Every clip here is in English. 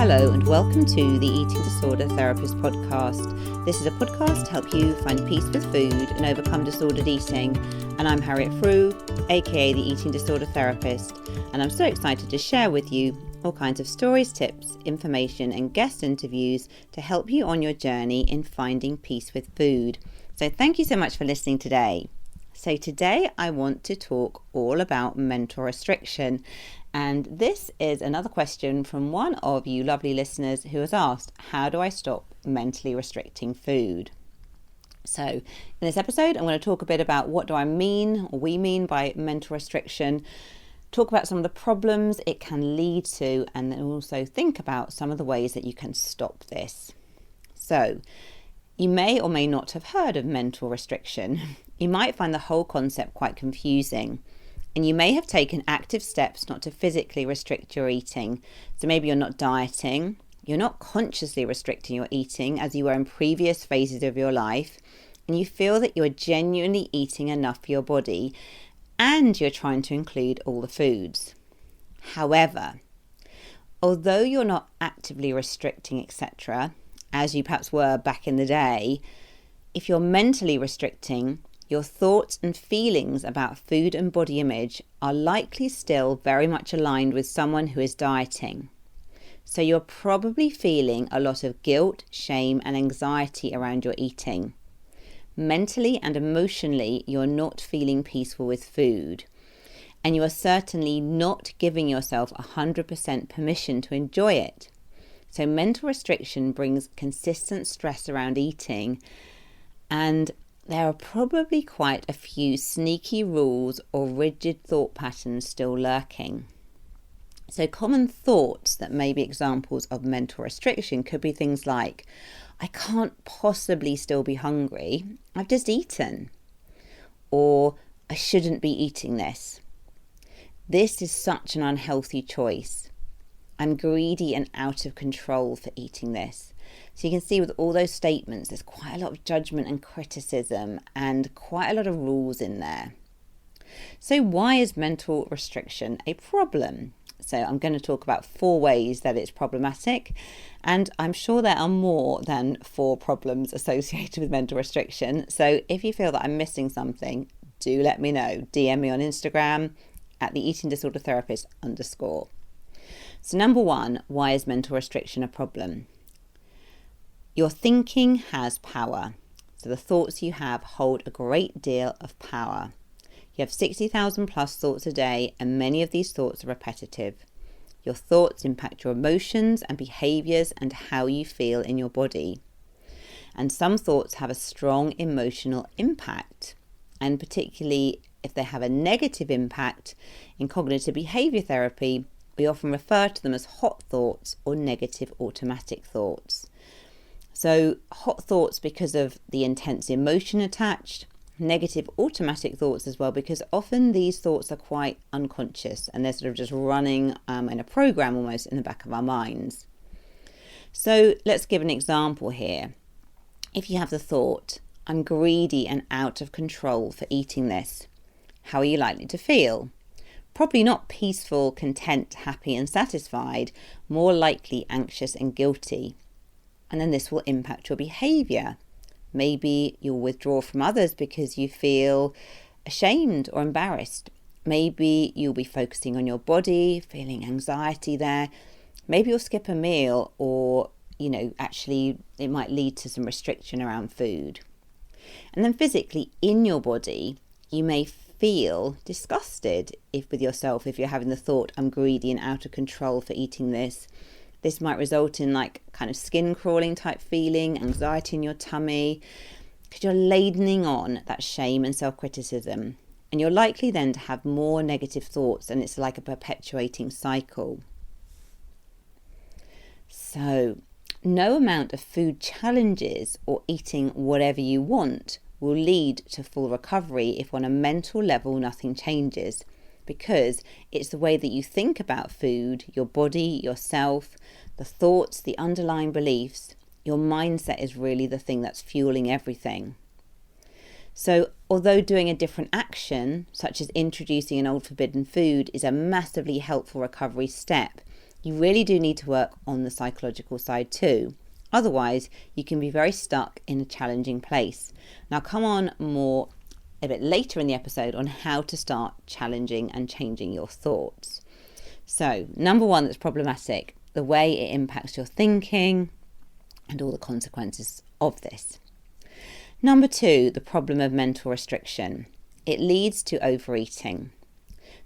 Hello and welcome to the Eating Disorder Therapist podcast. This is a podcast to help you find peace with food and overcome disordered eating. And I'm Harriet Frew, aka the Eating Disorder Therapist, and I'm so excited to share with you all kinds of stories, tips, information and guest interviews to help you on your journey in finding peace with food. So thank you so much for listening today. So today I want to talk all about mental restriction. And this is another question from one of you lovely listeners who has asked, how do I stop mentally restricting food? So in this episode, I'm going to talk a bit about what do I mean, or we mean by mental restriction, talk about some of the problems it can lead to, and then also think about some of the ways that you can stop this. So you may or may not have heard of mental restriction. You might find the whole concept quite confusing. And you may have taken active steps not to physically restrict your eating. So maybe you're not dieting, you're not consciously restricting your eating as you were in previous phases of your life, and you feel that you're genuinely eating enough for your body and you're trying to include all the foods. However, although you're not actively restricting, etc., as you perhaps were back in the day, if you're mentally restricting, your thoughts and feelings about food and body image are likely still very much aligned with someone who is dieting. So you're probably feeling a lot of guilt, shame and anxiety around your eating. Mentally and emotionally, you're not feeling peaceful with food. And you are certainly not giving yourself 100% permission to enjoy it. So mental restriction brings consistent stress around eating, and there are probably quite a few sneaky rules or rigid thought patterns still lurking. So common thoughts that may be examples of mental restriction could be things like, I can't possibly still be hungry, I've just eaten. Or, I shouldn't be eating this. This is such an unhealthy choice. I'm greedy and out of control for eating this. So you can see with all those statements, there's quite a lot of judgment and criticism and quite a lot of rules in there. So why is mental restriction a problem? So I'm going to talk about 4 ways that it's problematic, and I'm sure there are more than 4 problems associated with mental restriction. So if you feel that I'm missing something, do let me know. DM me on Instagram at the Eating Disorder Therapist _. So number 1, why is mental restriction a problem? Your thinking has power. So the thoughts you have hold a great deal of power. You have 60,000 plus thoughts a day, and many of these thoughts are repetitive. Your thoughts impact your emotions and behaviours and how you feel in your body. And some thoughts have a strong emotional impact, and particularly if they have a negative impact, in cognitive behaviour therapy, we often refer to them as hot thoughts or negative automatic thoughts. So hot thoughts because of the intense emotion attached, negative automatic thoughts as well, because often these thoughts are quite unconscious and they're sort of just running in a program almost in the back of our minds. So let's give an example here. If you have the thought, I'm greedy and out of control for eating this, how are you likely to feel? Probably not peaceful, content, happy and satisfied, more likely anxious and guilty. And then this will impact your behaviour. Maybe you'll withdraw from others because you feel ashamed or embarrassed. Maybe you'll be focusing on your body, feeling anxiety there. Maybe you'll skip a meal, or, actually it might lead to some restriction around food. And then physically in your body, you may feel disgusted with yourself if you're having the thought, I'm greedy and out of control for eating this. This might result in kind of skin crawling type feeling, anxiety in your tummy, because you're ladening on that shame and self-criticism. And you're likely then to have more negative thoughts, and it's like a perpetuating cycle. So no amount of food challenges or eating whatever you want will lead to full recovery if on a mental level nothing changes. Because it's the way that you think about food, your body, yourself, the thoughts, the underlying beliefs. Your mindset is really the thing that's fueling everything. So although doing a different action, such as introducing an old forbidden food, is a massively helpful recovery step, You really do need to work on the psychological side too. Otherwise, you can be very stuck in a challenging place. Now, come on more a bit later in the episode on how to start challenging and changing your thoughts. So, number one that's problematic, the way it impacts your thinking and all the consequences of this. Number two, the problem of mental restriction. It leads to overeating.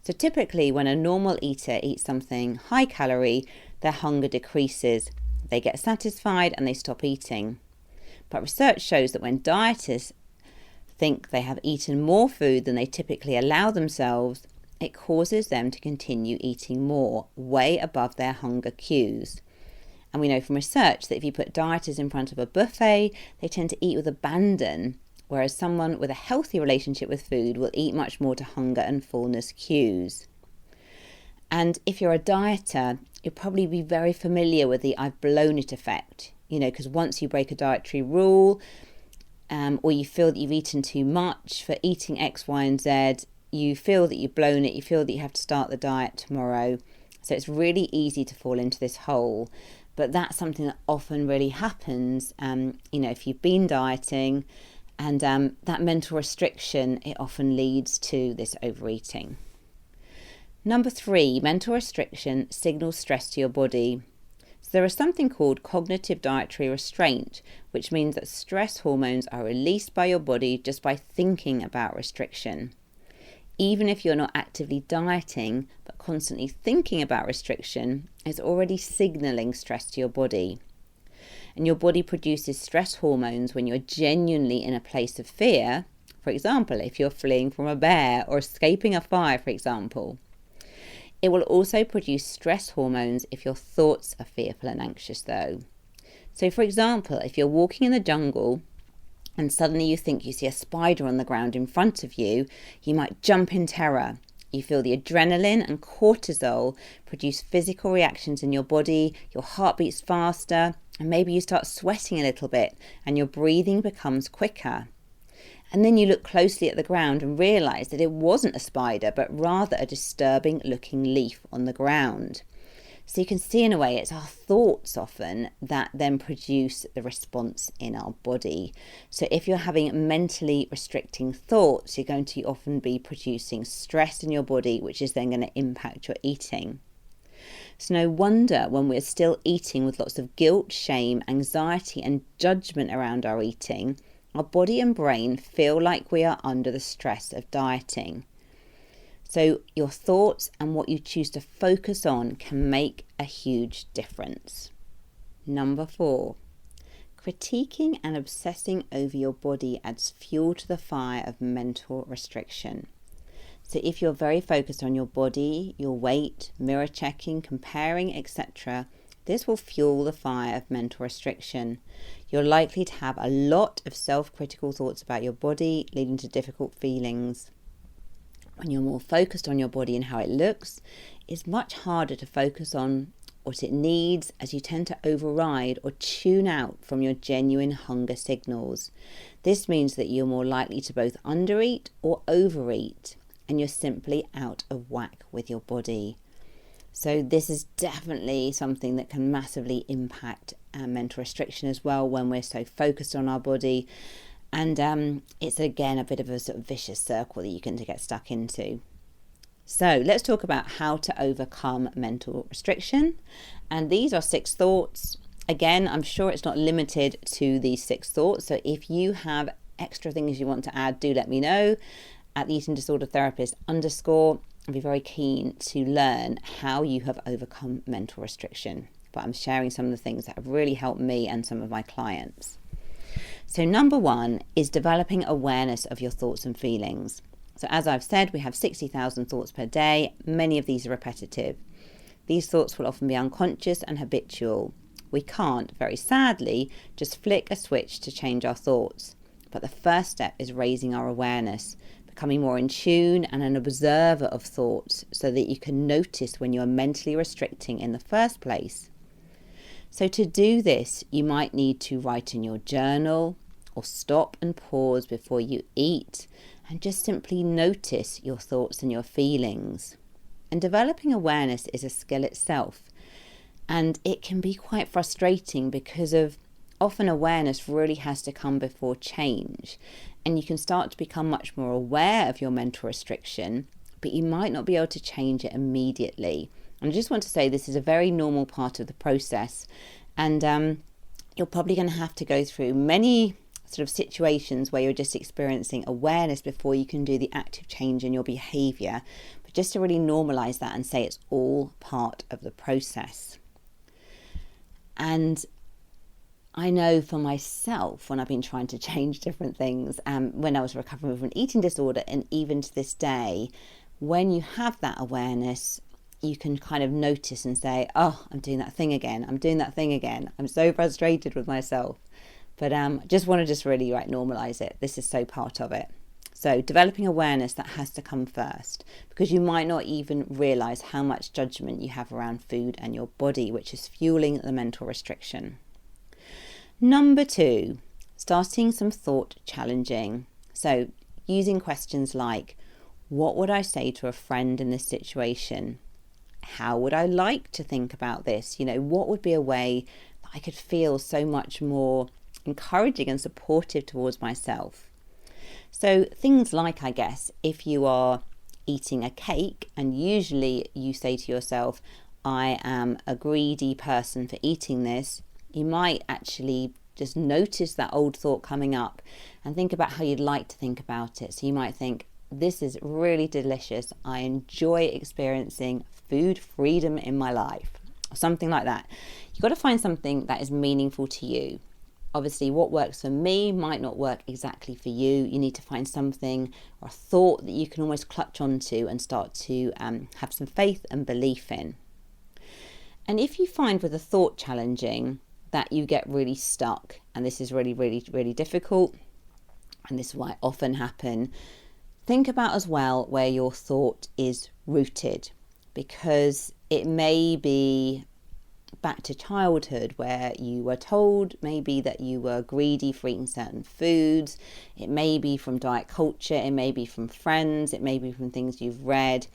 So typically when a normal eater eats something high calorie, their hunger decreases. They get satisfied and they stop eating. But research shows that when dieters think they have eaten more food than they typically allow themselves, it causes them to continue eating more, way above their hunger cues. And we know from research that if you put dieters in front of a buffet, they tend to eat with abandon, whereas someone with a healthy relationship with food will eat much more to hunger and fullness cues. And if you're a dieter, you'll probably be very familiar with the I've blown it effect, because once you break a dietary rule, or you feel that you've eaten too much for eating X, Y, and Z, you feel that you've blown it, you feel that you have to start the diet tomorrow. So it's really easy to fall into this hole. But that's something that often really happens, if you've been dieting, and that mental restriction, it often leads to this overeating. Number three, mental restriction signals stress to your body. So there is something called cognitive dietary restraint, which means that stress hormones are released by your body just by thinking about restriction. Even if you're not actively dieting, but constantly thinking about restriction, is already signalling stress to your body. And your body produces stress hormones when you're genuinely in a place of fear. For example, if you're fleeing from a bear or escaping a fire, for example. It will also produce stress hormones if your thoughts are fearful and anxious though. So for example, if you're walking in the jungle and suddenly you think you see a spider on the ground in front of you, you might jump in terror. You feel the adrenaline and cortisol produce physical reactions in your body, your heart beats faster, and maybe you start sweating a little bit and your breathing becomes quicker. And then you look closely at the ground and realise that it wasn't a spider, but rather a disturbing looking leaf on the ground. So you can see in a way it's our thoughts often that then produce the response in our body. So if you're having mentally restricting thoughts, you're going to often be producing stress in your body, which is then going to impact your eating. So no wonder when we're still eating with lots of guilt, shame, anxiety and judgment around our eating, our body and brain feel like we are under the stress of dieting. So your thoughts and what you choose to focus on can make a huge difference. Number 4, critiquing and obsessing over your body adds fuel to the fire of mental restriction. So if you're very focused on your body, your weight, mirror checking, comparing, etc., this will fuel the fire of mental restriction. You're likely to have a lot of self-critical thoughts about your body, leading to difficult feelings. When you're more focused on your body and how it looks, it's much harder to focus on what it needs, as you tend to override or tune out from your genuine hunger signals. This means that you're more likely to both undereat or overeat, and you're simply out of whack with your body. So this is definitely something that can massively impact mental restriction as well when we're so focused on our body. And it's again a bit of a sort of vicious circle that you can get stuck into. So let's talk about how to overcome mental restriction. And these are 6 thoughts. Again, I'm sure it's not limited to these 6 thoughts. So if you have extra things you want to add, do let me know at the Eating Disorder Therapist _ I'd be very keen to learn how you have overcome mental restriction. But I'm sharing some of the things that have really helped me and some of my clients. So number 1 is developing awareness of your thoughts and feelings. So as I've said, we have 60,000 thoughts per day. Many of these are repetitive. These thoughts will often be unconscious and habitual. We can't, very sadly, just flick a switch to change our thoughts. But the first step is raising our awareness, becoming more in tune and an observer of thoughts so that you can notice when you are mentally restricting in the first place. So to do this, you might need to write in your journal or stop and pause before you eat and just simply notice your thoughts and your feelings. And developing awareness is a skill itself. And it can be quite frustrating because of often awareness really has to come before change. And you can start to become much more aware of your mental restriction, but you might not be able to change it immediately. And I just want to say this is a very normal part of the process. And you're probably going to have to go through many sort of situations where you're just experiencing awareness before you can do the active change in your behaviour. But just to really normalise that and say it's all part of the process. And I know for myself, when I've been trying to change different things, when I was recovering from an eating disorder, and even to this day, when you have that awareness, you can kind of notice and say, oh, I'm doing that thing again. I'm so frustrated with myself. But I just want to really normalise it. This is so part of it. So developing awareness, that has to come first, because you might not even realise how much judgment you have around food and your body, which is fueling the mental restriction. Number 2, starting some thought challenging. So using questions like, what would I say to a friend in this situation? How would I like to think about this? What would be a way that I could feel so much more encouraging and supportive towards myself? So things like, I guess, if you are eating a cake and usually you say to yourself, I am a greedy person for eating this, you might actually just notice that old thought coming up and think about how you'd like to think about it. So you might think, this is really delicious. I enjoy experiencing food freedom in my life, or something like that. You've got to find something that is meaningful to you. Obviously, what works for me might not work exactly for you. You need to find something or a thought that you can almost clutch onto and start to have some faith and belief in. And if you find with a thought challenging that you get really stuck, and this is really, really, really difficult, and this is why it often happen, think about as well where your thought is rooted, because it may be back to childhood where you were told maybe that you were greedy for eating certain foods. It may be from diet culture, it may be from friends, it may be from things you've read.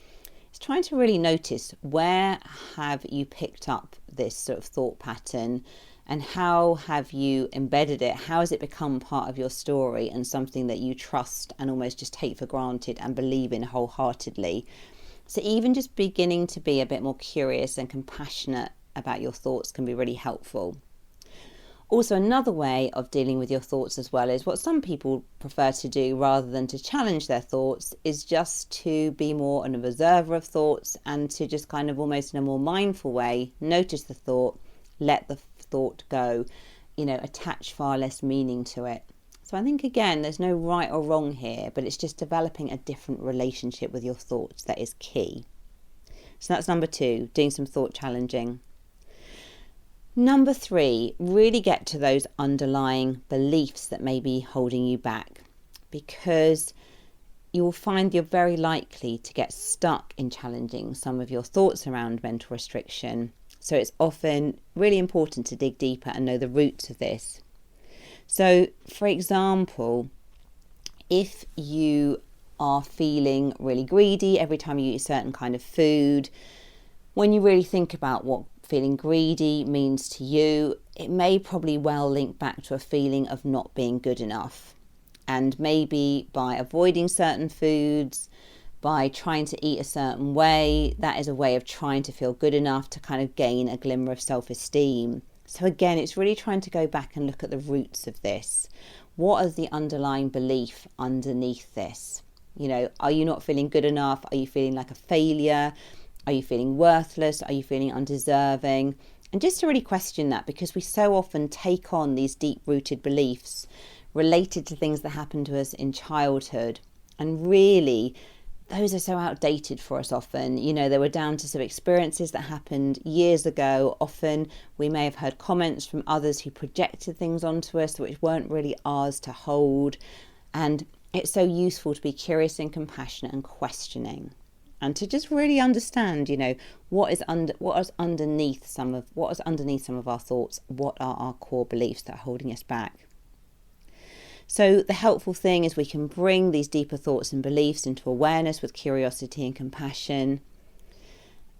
It's trying to really notice, where have you picked up this sort of thought pattern, and how have you embedded it? How has it become part of your story and something that you trust and almost just take for granted and believe in wholeheartedly? So even just beginning to be a bit more curious and compassionate about your thoughts can be really helpful. Also, another way of dealing with your thoughts as well is what some people prefer to do rather than to challenge their thoughts, is just to be more an observer of thoughts and to just kind of almost in a more mindful way notice the thought, let the thought go, attach far less meaning to it. So I think, again, there's no right or wrong here, but it's just developing a different relationship with your thoughts that is key. So that's number 2, doing some thought challenging. Number 3, really get to those underlying beliefs that may be holding you back, because you will find you're very likely to get stuck in challenging some of your thoughts around mental restriction. So it's often really important to dig deeper and know the roots of this. So, for example, if you are feeling really greedy every time you eat a certain kind of food, when you really think about what feeling greedy means to you, it may probably well link back to a feeling of not being good enough. And maybe by avoiding certain foods, by trying to eat a certain way, that is a way of trying to feel good enough to kind of gain a glimmer of self-esteem. So again, it's really trying to go back and look at the roots of this. What is the underlying belief underneath this? Are you not feeling good enough? Are you feeling like a failure? Are you feeling worthless? Are you feeling undeserving? And just to really question that, because we so often take on these deep-rooted beliefs related to things that happened to us in childhood. And really, those are so outdated for us often. They were down to some experiences that happened years ago. Often we may have heard comments from others who projected things onto us which weren't really ours to hold. And it's so useful to be curious and compassionate and questioning, and to just really understand, what is underneath some of our thoughts, what are our core beliefs that are holding us back. So the helpful thing is we can bring these deeper thoughts and beliefs into awareness with curiosity and compassion.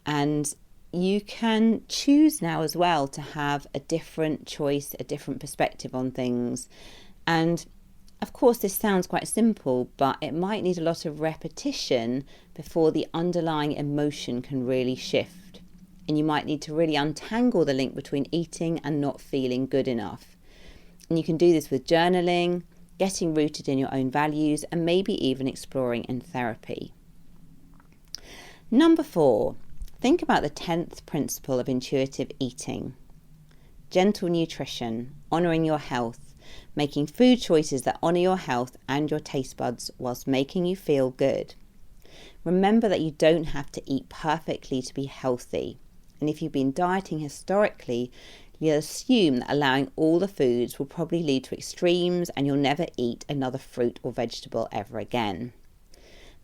And you can choose now as well to have a different choice, a different perspective on things. And of course, this sounds quite simple, but it might need a lot of repetition before the underlying emotion can really shift. And you might need to really untangle the link between eating and not feeling good enough. And you can do this with journaling, getting rooted in your own values, and maybe even exploring in therapy. Number 4, think about the 10th principle of intuitive eating. Gentle nutrition, honouring your health, making food choices that honour your health and your taste buds whilst making you feel good. Remember that you don't have to eat perfectly to be healthy. And if you've been dieting historically, you'll assume that allowing all the foods will probably lead to extremes and you'll never eat another fruit or vegetable ever again.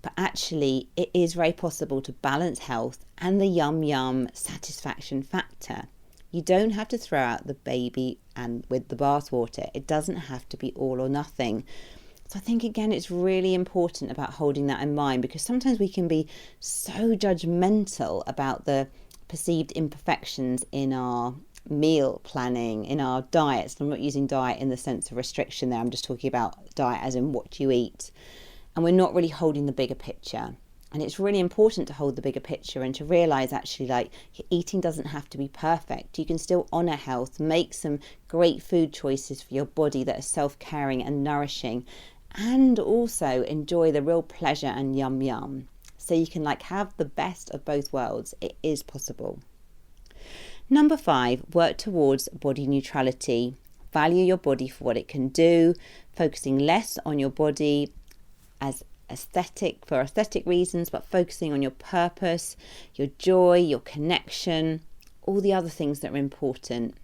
But actually, it is very possible to balance health and the yum satisfaction factor. You don't have to throw out the baby and with the bathwater. It doesn't have to be all or nothing. So I think, again, it's really important about holding that in mind, because sometimes we can be so judgmental about the perceived imperfections in our meal planning, in our diets. I'm not using diet in the sense of restriction there. I'm just talking about diet as in what you eat. And we're not really holding the bigger picture. And it's really important to hold the bigger picture and to realise actually, like, your eating doesn't have to be perfect. You can still honour health, make some great food choices for your body that are self-caring and nourishing, and also enjoy the real pleasure and yum. So you can have the best of both worlds. It is possible. Number 5, work towards body neutrality. Value your body for what it can do, focusing less on your body as for aesthetic reasons, but focusing on your purpose, your joy, your connection, all the other things that are important.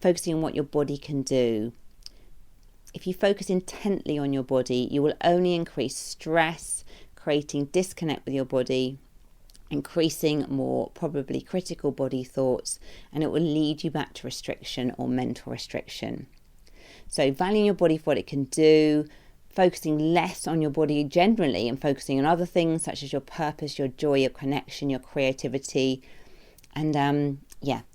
Focusing on what your body can do. If you focus intently on your body, you will only increase stress, creating disconnect with your body, increasing more probably critical body thoughts, and it will lead you back to restriction or mental restriction. So valuing your body for what it can do, focusing less on your body generally and focusing on other things such as your purpose, your joy, your connection, your creativity. And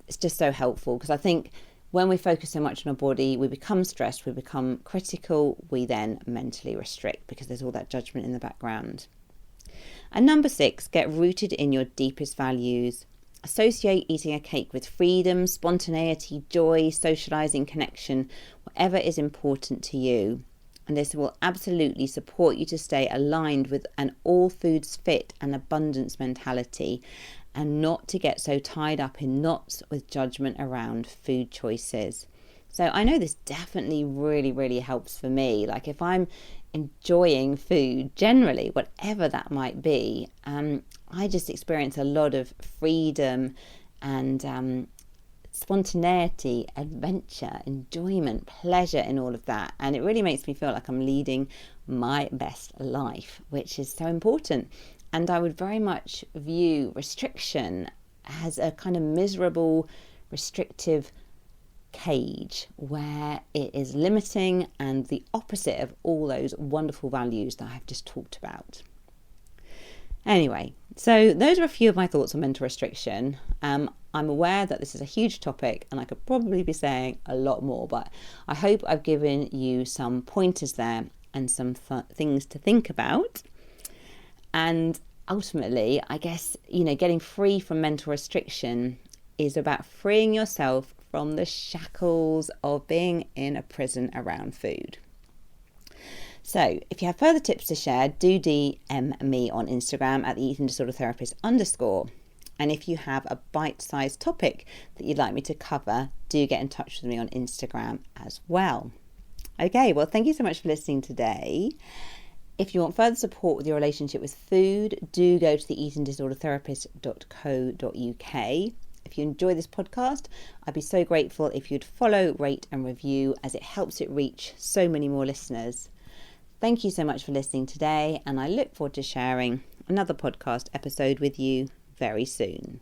it's just so helpful, because I think when we focus so much on our body, we become stressed, we become critical, we then mentally restrict because there's all that judgment in the background. And number 6, get rooted in your deepest values. Associate eating a cake with freedom, spontaneity, joy, socialising, connection, whatever is important to you. And this will absolutely support you to stay aligned with an all foods fit and abundance mentality, and not to get so tied up in knots with judgment around food choices. So I know this definitely really helps for me. If I'm enjoying food generally, whatever that might be, I just experience a lot of freedom and spontaneity, adventure, enjoyment, pleasure in all of that. And it really makes me feel like I'm leading my best life, which is so important. And I would very much view restriction as a kind of miserable, restrictive cage where it is limiting and the opposite of all those wonderful values that I've just talked about. Anyway, so those are a few of my thoughts on mental restriction. I'm aware that this is a huge topic and I could probably be saying a lot more, but I hope I've given you some pointers there and some things to think about. And ultimately, I guess, getting free from mental restriction is about freeing yourself from the shackles of being in a prison around food. So if you have further tips to share, do DM me on Instagram at the Eating Disorder Therapist _. And if you have a bite-sized topic that you'd like me to cover, do get in touch with me on Instagram as well. Okay, well, thank you so much for listening today. If you want further support with your relationship with food, do go to theeatingdisordertherapist.co.uk. If you enjoy this podcast, I'd be so grateful if you'd follow, rate and review, as it helps it reach so many more listeners. Thank you so much for listening today, and I look forward to sharing another podcast episode with you very soon.